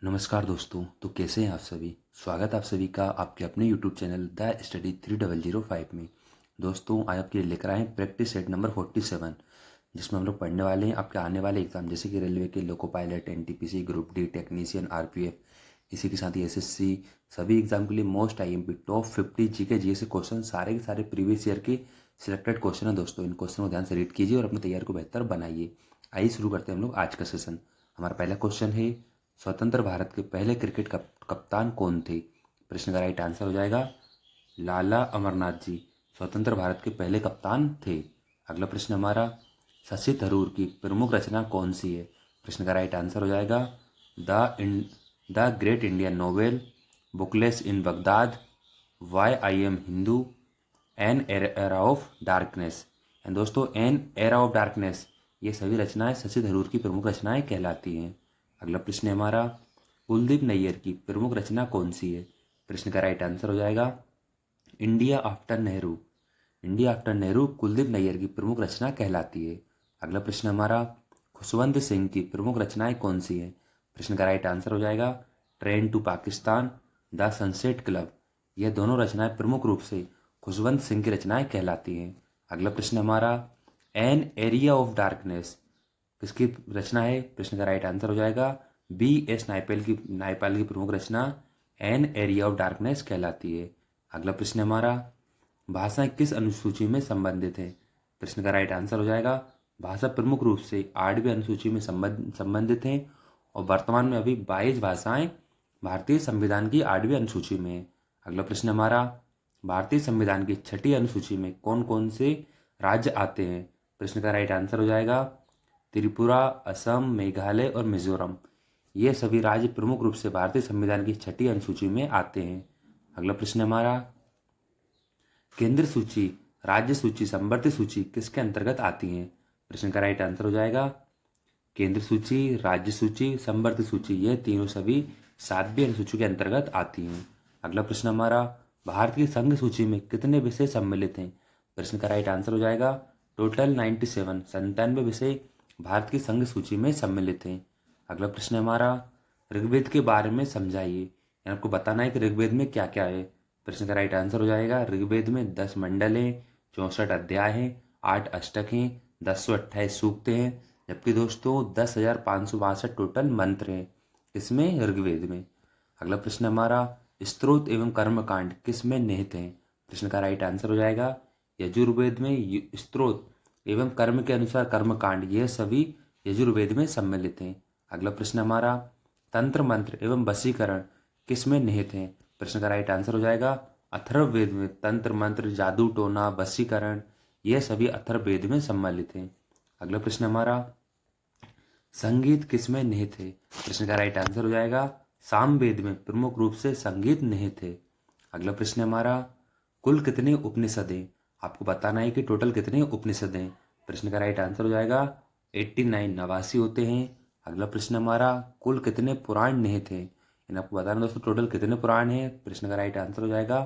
नमस्कार दोस्तों। तो कैसे हैं आप सभी। स्वागत है आप सभी का आपके अपने YouTube चैनल द स्टडी 3005 में। दोस्तों आज आपके लिए लेकर आए हैं प्रैक्टिस सेट नंबर 47, जिसमें हम लोग पढ़ने वाले हैं आपके आने वाले एग्जाम जैसे कि रेलवे के loco pilot, NTPC, group D, technician, RPF, इसी के साथ ही एसएससी, सभी एग्जाम के लिए most IMP top 50 GK GS के क्वेश्चन सारे के सारे प्रीवियस ईयर के सिलेक्टेड क्वेश्चन है। दोस्तों इन क्वेश्चन को ध्यान से रीड कीजिए और अपनी तैयारी को बेहतर बनाइए। आइए शुरू करते हैं हम लोग आज का सेशन। हमारा पहला क्वेश्चन है, स्वतंत्र भारत के पहले क्रिकेट कप्तान कौन थे। प्रश्न का राइट आंसर हो जाएगा लाला अमरनाथ जी स्वतंत्र भारत के पहले कप्तान थे। अगला प्रश्न हमारा, शशि थरूर की प्रमुख रचना कौन सी है। प्रश्न का राइट आंसर हो जाएगा the great Indian novel, bookless in Baghdad, why I am Hindu, an era of darkness. And दोस्तों एन एरा ऑफ डार्कनेस ये सभी रचनाएं शशि थरूर की प्रमुख रचनाएं कहलाती हैं। अगला प्रश्न है हमारा, कुलदीप नैयर की प्रमुख रचना कौन सी है। प्रश्न का राइट आंसर हो जाएगा India after Nehru. India after Nehru Kuldip Nayar की प्रमुख रचना कहलाती है। अगला प्रश्न हमारा, खुशवंत सिंह की प्रमुख रचनाएं कौन सी है। प्रश्न का राइट आंसर हो जाएगा train to Pakistan, the sunset club. यह दोनों रचनाएं प्रमुख रूप से खुशवंत सिंह की रचनाएं कहलाती हैं। अगला प्रश्न हमारा, एन एरिया ऑफ डार्कनेस किसकी रचना है। प्रश्न का राइट आंसर हो जाएगा बी एस नायपाल की प्रमुख रचना एन एरिया ऑफ डार्कनेस कहलाती है। अगला प्रश्न हमारा, भाषाएं किस अनुसूची में संबंधित है। प्रश्न का राइट आंसर हो जाएगा भाषा प्रमुख रूप से 8वीं अनुसूची में संबंधित हैं और वर्तमान में अभी 22 भाषाएं भारतीय संविधान की 8वीं अनुसूची में है। अगला प्रश्न हमारा, भारतीय संविधान की 6ठी अनुसूची में कौन कौन से राज्य आते हैं। प्रश्न का राइट आंसर हो जाएगा त्रिपुरा, असम, मेघालय और मिजोरम। ये सभी राज्य प्रमुख रूप से भारतीय संविधान की 6ठी अनुसूची में आते हैं। अगला प्रश्न हमारा, केंद्र सूची, राज्य सूची, संवर्ती सूची किसके अंतर्गत आती हैं। प्रश्न का राइट आंसर हो जाएगा केंद्र सूची, राज्य सूची, संवर्ती सूची ये तीनों सभी 7वीं अनुसूची के अंतर्गत आती हैं। अगला प्रश्न हमारा, भारत की संघ सूची में कितने विषय सम्मिलित हैं। प्रश्न का राइट आंसर हो जाएगा टोटल 97 विषय भारत की संघ सूची में सम्मिलित हैं। अगला प्रश्न हमारा, ऋग्वेद के बारे में समझाइए। आपको बताना है कि ऋग्वेद में क्या क्या है। प्रश्न का राइट आंसर हो जाएगा ऋग्वेद में 10 मंडल हैं, 64 अध्याय हैं, 8 अष्टक हैं, 1028 सूक्त हैं, जबकि दोस्तों 10,562 टोटल मंत्र हैं इसमें ऋग्वेद में। अगला प्रश्न हमारा, स्त्रोत एवं कर्मकांड किस में निहित हैं। प्रश्न का राइट आंसर हो जाएगा यजुर्वेद में स्त्रोत एवं कर्म के अनुसार कर्मकांड ये सभी यजुर्वेद में सम्मिलित हैं। अगला प्रश्न हमारा, तंत्र मंत्र एवं वशीकरण किस में निहित हैं। प्रश्न का राइट आंसर हो जाएगा अथर्ववेद में तंत्र मंत्र, जादू टोना, वशीकरण ये सभी अथर्ववेद में सम्मिलित हैं। अगला प्रश्न हमारा, संगीत किस में निहित है। प्रश्न का राइट आंसर हो जाएगा सामवेद में प्रमुख रूप से संगीत निहित है। अगला प्रश्न हमारा, कुल कितने उपनिषद हैं। आपको बताना है कि टोटल कितने उपनिषद हैं। प्रश्न का राइट आंसर हो जाएगा 89 89 होते हैं। अगला प्रश्न हमारा, कुल कितने पुराण निहित हैं। इन आपको बताना दोस्तों टोटल कितने पुराण हैं। प्रश्न का राइट आंसर हो जाएगा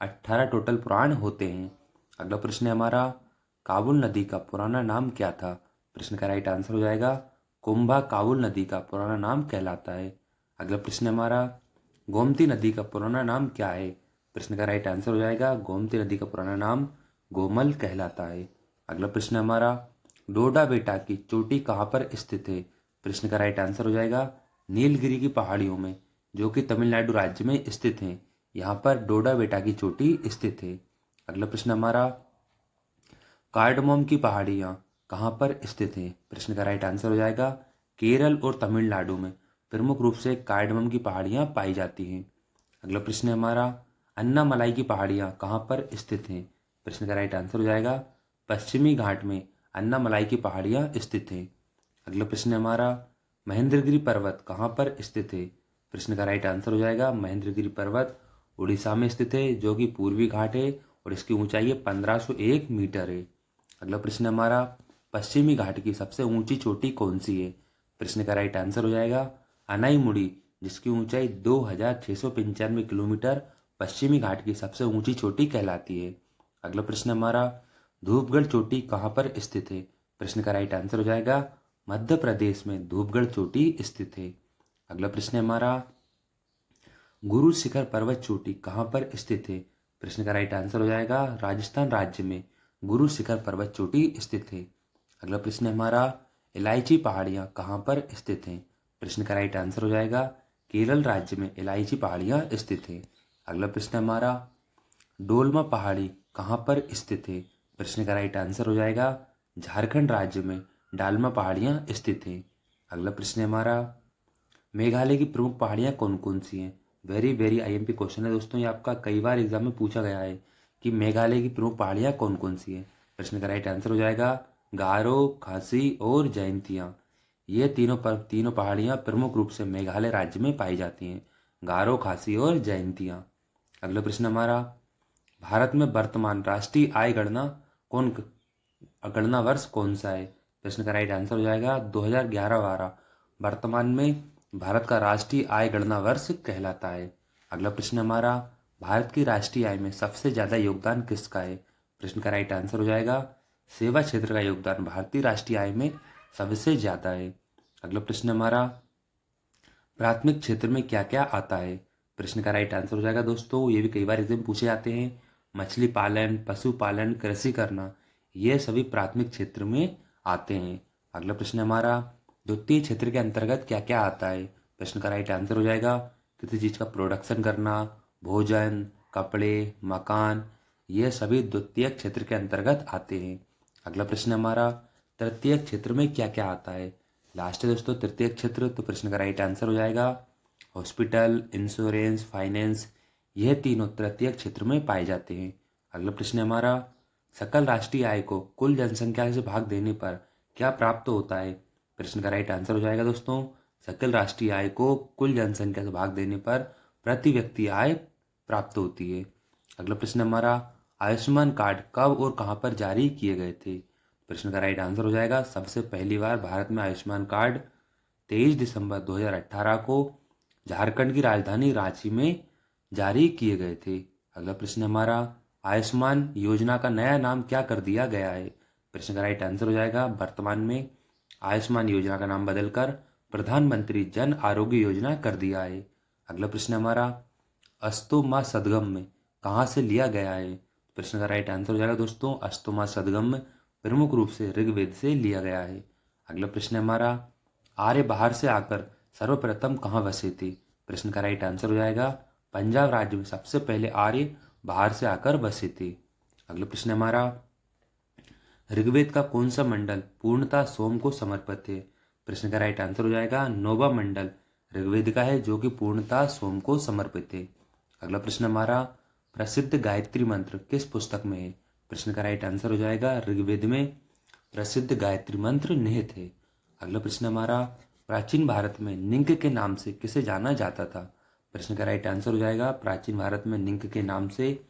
18 टोटल पुराण होते हैं। अगला प्रश्न है हमारा, काबुल नदी का पुराना नाम क्या था। प्रश्न का राइट आंसर हो जाएगा कुंभा काबुल नदी का पुराना नाम कहलाता है। अगला प्रश्न है हमारा, गोमती नदी का पुराना नाम क्या है। प्रश्न का राइट आंसर हो जाएगा गोमती नदी का पुराना नाम गोमल कहलाता है। अगला प्रश्न हमारा, डोडा बेटा की चोटी कहाँ पर स्थित है। प्रश्न का राइट आंसर हो जाएगा नीलगिरी की पहाड़ियों में जो कि तमिलनाडु राज्य में स्थित है। यहाँ पर डोडा बेटा की चोटी स्थित है। अगला प्रश्न हमारा, कार्डमोम की पहाड़ियाँ कहाँ पर स्थित हैं। प्रश्न का राइट आंसर हो जाएगा केरल और तमिलनाडु में प्रमुख रूप से कार्डमम की पहाड़ियाँ पाई जाती हैं। अगला प्रश्न है हमारा, अन्नामलाई की पहाड़ियाँ कहाँ पर स्थित हैं। प्रश्न का राइट आंसर हो जाएगा पश्चिमी घाट में अन्नामलाई की पहाड़ियाँ स्थित हैं। अगला प्रश्न है हमारा, महेंद्रगिरी पर्वत कहाँ पर स्थित है। प्रश्न का राइट आंसर हो जाएगा महेंद्रगिरी पर्वत उड़ीसा में स्थित है जो कि पूर्वी घाट है और इसकी ऊंचाई है 1501 मीटर है। अगला प्रश्न हमारा, पश्चिमी घाट की सबसे ऊंची चोटी कौन सी है। प्रश्न का राइट आंसर हो जाएगा अनाईमुड़ी जिसकी ऊंचाई 2695 किलोमीटर पश्चिमी घाट की सबसे ऊंची चोटी कहलाती है। अगला प्रश्न हमारा, धूपगढ़ चोटी कहाँ पर स्थित है। प्रश्न का राइट आंसर हो जाएगा मध्य प्रदेश में धूपगढ़ चोटी स्थित है। अगला प्रश्न है हमारा, गुरु शिखर पर्वत चोटी कहाँ पर स्थित है? प्रश्न का राइट आंसर हो जाएगा राजस्थान राज्य में गुरु शिखर पर्वत चोटी स्थित है। अगला प्रश्न है हमारा, इलायची पहाड़ियाँ कहाँ पर स्थित हैं? प्रश्न का राइट आंसर हो जाएगा केरल राज्य में इलायची पहाड़ियाँ स्थित हैं। अगला प्रश्न है हमारा, डोलमा पहाड़ी कहाँ पर स्थित है? प्रश्न का राइट आंसर हो जाएगा झारखंड राज्य में डालमा पहाड़ियाँ स्थित हैं। अगला प्रश्न है हमारा, मेघालय की प्रमुख पहाड़ियाँ कौन कौन सी हैं? वेरी वेरी आईएमपी क्वेश्चन है दोस्तों, ये आपका कई बार एग्जाम में पूछा गया है कि मेघालय की प्रमुख पहाड़ियाँ कौन कौन सी हैं। प्रश्न का राइट आंसर हो जाएगा गारो, खासी और जयंतियाँ। ये तीनों पहाड़ियाँ प्रमुख रूप से मेघालय राज्य में पाई जाती हैं, गारो, खासी और जयंतियाँ। अगला प्रश्न हमारा, भारत में वर्तमान राष्ट्रीय आय गणना वर्ष कौन सा है? प्रश्न का राइट आंसर हो जाएगा 2011-12 वर्तमान में भारत का राष्ट्रीय आय गणना वर्ष कहलाता है। अगला प्रश्न हमारा, भारत की राष्ट्रीय आय में सबसे ज़्यादा योगदान किसका है? प्रश्न का राइट आंसर हो जाएगा सेवा क्षेत्र का योगदान भारतीय राष्ट्रीय आय में सबसे ज़्यादा है। अगला प्रश्न हमारा, प्राथमिक क्षेत्र में क्या क्या आता है? प्रश्न का राइट आंसर हो जाएगा दोस्तों, ये भी कई बार एग्जाम पूछे जाते हैं, मछली पालन, पशुपालन, कृषि करना, ये सभी प्राथमिक क्षेत्र में आते हैं। अगला प्रश्न हमारा, द्वितीय क्षेत्र के अंतर्गत क्या क्या आता है? प्रश्न का राइट आंसर हो जाएगा किसी चीज़ का प्रोडक्शन करना, भोजन, कपड़े, मकान, ये सभी द्वितीय क्षेत्र के अंतर्गत आते हैं। अगला प्रश्न हमारा, तृतीय क्षेत्र में क्या क्या आता है? लास्ट है दोस्तों तृतीय क्षेत्र, तो प्रश्न का राइट आंसर हो जाएगा हॉस्पिटल, इंश्योरेंस, फाइनेंस, यह तीनों तृतीय क्षेत्र में पाए जाते हैं। अगला प्रश्न है हमारा, सकल राष्ट्रीय आय को कुल जनसंख्या से भाग देने पर क्या प्राप्त होता है? प्रश्न का राइट आंसर हो जाएगा दोस्तों सकल राष्ट्रीय आय को कुल जनसंख्या से भाग देने पर प्रति व्यक्ति आय प्राप्त होती है। अगला प्रश्न हमारा, आयुष्मान कार्ड कब और कहां पर जारी किए गए थे? प्रश्न का राइट आंसर हो जाएगा सबसे पहली बार भारत में आयुष्मान कार्ड 23 दिसंबर 2018 को झारखंड की राजधानी रांची में जारी किए गए थे। अगला प्रश्न हमारा, आयुष्मान योजना का नया नाम क्या कर दिया गया है? प्रश्न का राइट आंसर हो जाएगा वर्तमान में आयुष्मान योजना का नाम बदलकर प्रधानमंत्री जन आरोग्य योजना कर दिया है। अगला प्रश्न हमारा, अस्तु मां सदगम में कहाँ से लिया गया है? प्रश्न का राइट आंसर हो जाएगा दोस्तों अस्तु मां सदगम प्रमुख रूप से ऋग्वेद से लिया गया है। अगला प्रश्न हमारा, आर्य बाहर से आकर सर्वप्रथम कहाँ बसे थे? प्रश्न का राइट आंसर हो जाएगा पंजाब राज्य में सबसे पहले आर्य बाहर से आकर बसे थे। अगला प्रश्न हमारा, ऋग्वेद का कौन सा मंडल पूर्णतः सोम को समर्पित है? प्रश्न का राइट आंसर हो जाएगा नौवां मंडल ऋग्वेद का है जो कि पूर्णतः सोम को समर्पित है। अगला प्रश्न हमारा, प्रसिद्ध गायत्री मंत्र किस पुस्तक में है? प्रश्न का राइट आंसर हो जाएगा ऋग्वेद में प्रसिद्ध गायत्री मंत्र निहित है। अगला प्रश्न हमारा, प्राचीन भारत में निंक के नाम से किसे जाना जाता था? प्रश्न का राइट आंसर हो जाएगा प्राचीन भारत में निंक के नाम से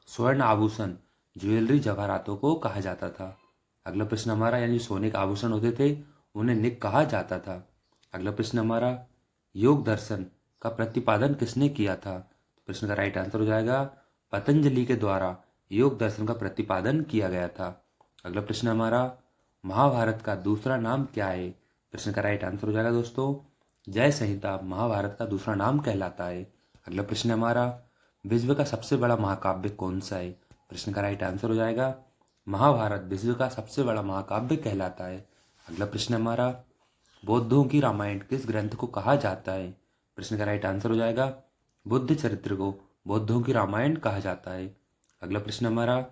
स्वर्ण आभूषण, ज्वेलरी, जवाहरातों को कहा जाता था। अगला प्रश्न हमारा, यानी सोने के आभूषण होते थे उन्हें निक कहा जाता था। अगला प्रश्न हमारा, योग दर्शन का प्रतिपादन किसने किया था? प्रश्न का राइट आंसर हो जाएगा पतंजलि के द्वारा योग दर्शन का प्रतिपादन किया गया था। अगला प्रश्न हमारा, महाभारत का दूसरा नाम क्या है? प्रश्न का राइट आंसर हो जाएगा दोस्तों जय संहिता महाभारत का दूसरा नाम कहलाता है। अगला प्रश्न हमारा, विश्व का सबसे बड़ा महाकाव्य कौन सा है? प्रश्न का राइट आंसर हो जाएगा महाभारत विश्व का सबसे बड़ा महाकाव्य कहलाता है। अगला प्रश्न हमारा, बौद्धों की रामायण किस ग्रंथ को कहा जाता है? प्रश्न का राइट आंसर हो जाएगा बुद्ध चरित्र को बौद्धों की रामायण कहा जाता है। अगला प्रश्न हमारा,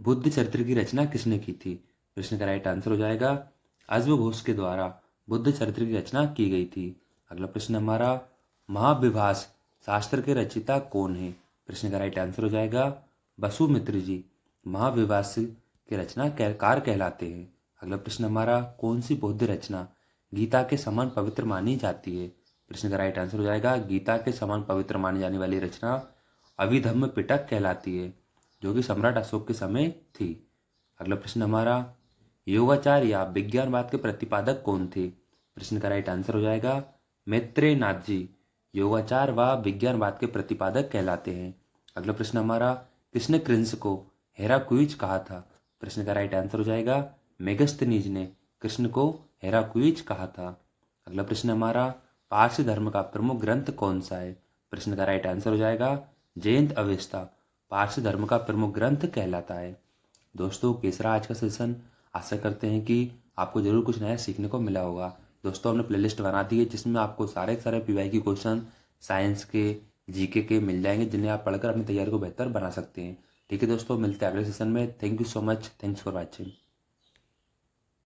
बुद्ध चरित्र की रचना किसने की थी? प्रश्न का राइट आंसर हो जाएगा अश्वघोष के द्वारा बुद्ध चरित्र की रचना की गई थी। अगला प्रश्न हमारा, महाविभास शास्त्र के रचयिता कौन है? प्रश्न का राइट आंसर हो जाएगा वसुमित्र जी महाविभास के रचनाकार कहलाते हैं। अगला प्रश्न हमारा, कौन सी बौद्ध रचना गीता के समान पवित्र मानी जाती है? प्रश्न का राइट आंसर हो जाएगा गीता के समान पवित्र मानी जाने वाली रचना अभिधम्म पिटक कहलाती है जो कि सम्राट अशोक के समय थी। अगला प्रश्न हमारा, योगाचार या विज्ञानवाद के प्रतिपादक कौन थे? प्रश्न का राइट आंसर हो जाएगा मैत्रेय नाथ जी योगाचार व विज्ञानवाद के प्रतिपादक कहलाते हैं। अगला प्रश्न हमारा, किसने कृष्ण को हेराक्लीज कहा था? प्रश्न का राइट आंसर हो जाएगा मेगस्थनीज ने कृष्ण को हेराक्लीज कहा था। अगला प्रश्न हमारा, पारसी धर्म का प्रमुख ग्रंथ कौन सा है? प्रश्न का राइट आंसर हो जाएगा जयंत अवेस्ता पारसी धर्म का प्रमुख ग्रंथ कहलाता है। दोस्तों कैसा रहा आज का सेशन? आशा करते हैं कि आपको जरूर कुछ नया सीखने को मिला होगा। दोस्तों हमने प्लेलिस्ट बना दी है जिसमें आपको सारे पीवाई की क्वेश्चन साइंस के जीके के मिल जाएंगे, जिन्हें आप पढ़कर अपनी तैयारी को बेहतर बना सकते हैं। ठीक है दोस्तों, मिलते हैं अगले सेशन में। Thank you so much, thanks for watching.